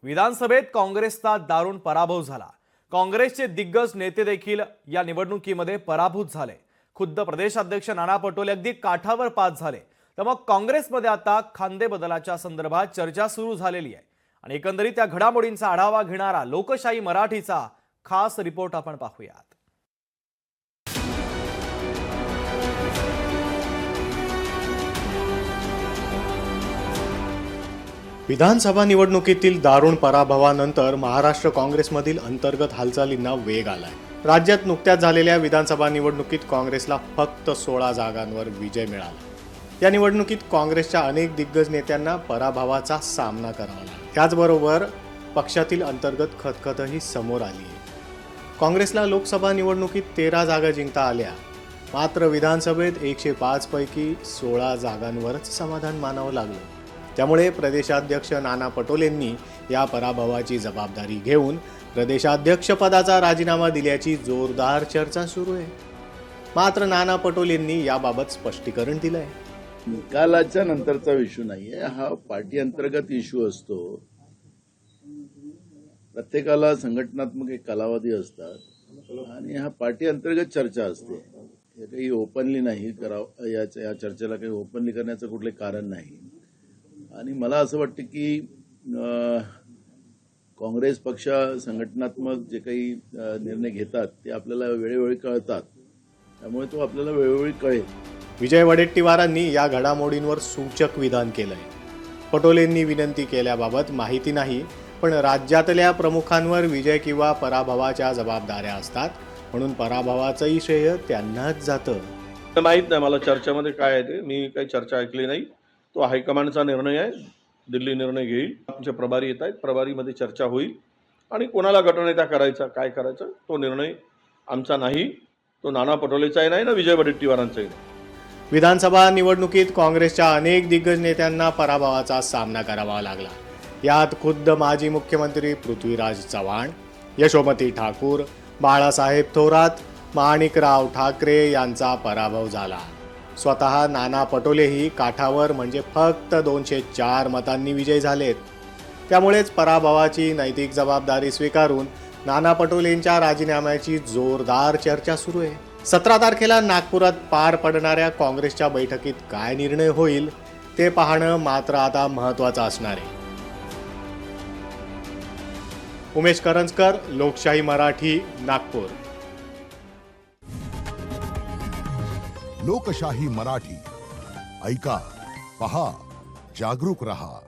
विधानसभेत काँग्रेसचा दारुण पराभव झाला। काँग्रेसचे दिग्गज नेते देखील या निवडणुकीमध्ये पराभूत झाले। खुद्द प्रदेशाध्यक्ष नाना पटोले अगदी काठावर पास झाले। तर मग काँग्रेसमध्ये आता खांदे बदलाच्या संदर्भात चर्चा सुरू झालेली आहे आणि एकंदरीत त्या घडामोडींचा आढावा घेणारा लोकशाही मराठीचा खास रिपोर्ट आपण पाहूयात। विधानसभा निवडणुकीतील दारुण पराभवानंतर महाराष्ट्र काँग्रेसमधील अंतर्गत हालचालींना वेग आलाय। राज्यात नुकत्याच झालेल्या विधानसभा निवडणुकीत काँग्रेसला फक्त 16 जागांवर विजय मिळाला। या निवडणुकीत काँग्रेसच्या अनेक दिग्गज नेत्यांना पराभवाचा सामना करावा लागला। त्याचबरोबर पक्षातील अंतर्गत खतखतही समोर आली आहे। काँग्रेसला लोकसभा निवडणुकीत 13 जागा जिंकता आल्या, मात्र विधानसभेत 105 पैकी 16 जागांवरच समाधान मानावं लागलं। त्यामुळे प्रदेशाध्यक्ष नाना पटोलेंनी या पराभवाची जबाबदारी घेऊन प्रदेशाध्यक्षपदाचा राजीनामा दिल्याची जोरदार चर्चा सुरू आहे। मात्र नाना पटोलेंनी याबाबत स्पष्टीकरण दिलंय। निकालाच्या नंतरचा इश्यू नाहीये, हा पार्टी अंतर्गत इश्यू असतो। प्रत्येकाला संघटनात्मक एक कालावधी असतात आणि हा पार्टी अंतर्गत चर्चा असते। हे काही ओपनली नाही करावं, या चर्चेला काही ओपनली करण्याचं कुठले कारण नाही। आणि मला असं वाटतं की काँग्रेस पक्ष संघटनात्मक जे काही निर्णय घेतात ते आपल्याला वेळोवेळी कळतात, त्यामुळे तो आपल्याला वेळोवेळी कळेल। विजय वडेट्टीवारांनी या घडामोडींवर सूचक विधान केलंय। पटोलेंनी विनंती केल्याबाबत माहिती नाही, पण राज्यातल्या प्रमुखांवर विजय किंवा पराभवाच्या जबाबदाऱ्या असतात, म्हणून पराभवाचंही श्रेय त्यांनाच जातं। माहीत नाही मला चर्चेमध्ये काय आहे ते, मी काही चर्चा ऐकली नाही। तो हायकमांडचा निर्णय आहे, दिल्ली निर्णय घेईल। आमचे प्रभारी येत आहेत, प्रभारीमध्ये चर्चा होईल आणि कोणाला गटनेता करायचा काय करायचं तो निर्णय आमचा नाही, तो नाना पटोलेचाही नाही ना विजय वडेट्टीवारांचाही नाही। विधानसभा निवडणुकीत काँग्रेसच्या अनेक दिग्गज नेत्यांना पराभवाचा सामना करावा लागला। यात खुद्द माजी मुख्यमंत्री पृथ्वीराज चव्हाण, यशोमती ठाकूर, बाळासाहेब थोरात, माणिकराव ठाकरे यांचा पराभव झाला। स्वतः नाना पटोलेही काठावर म्हणजे फक्त 204 मतांनी विजयी झालेत। त्यामुळेच पराभवाची नैतिक जबाबदारी स्वीकारून नाना पटोलेंच्या राजीनाम्याची जोरदार चर्चा सुरू आहे। 17 तारखेला नागपुरात पार पडणाऱ्या काँग्रेसच्या बैठकीत काय निर्णय होईल ते पाहणं मात्र आता महत्त्वाचं असणार आहे। उमेश करंजकर, लोकशाही मराठी, नागपूर। लोकशाही मराठी ऐका, पहा, जागरूक रहा।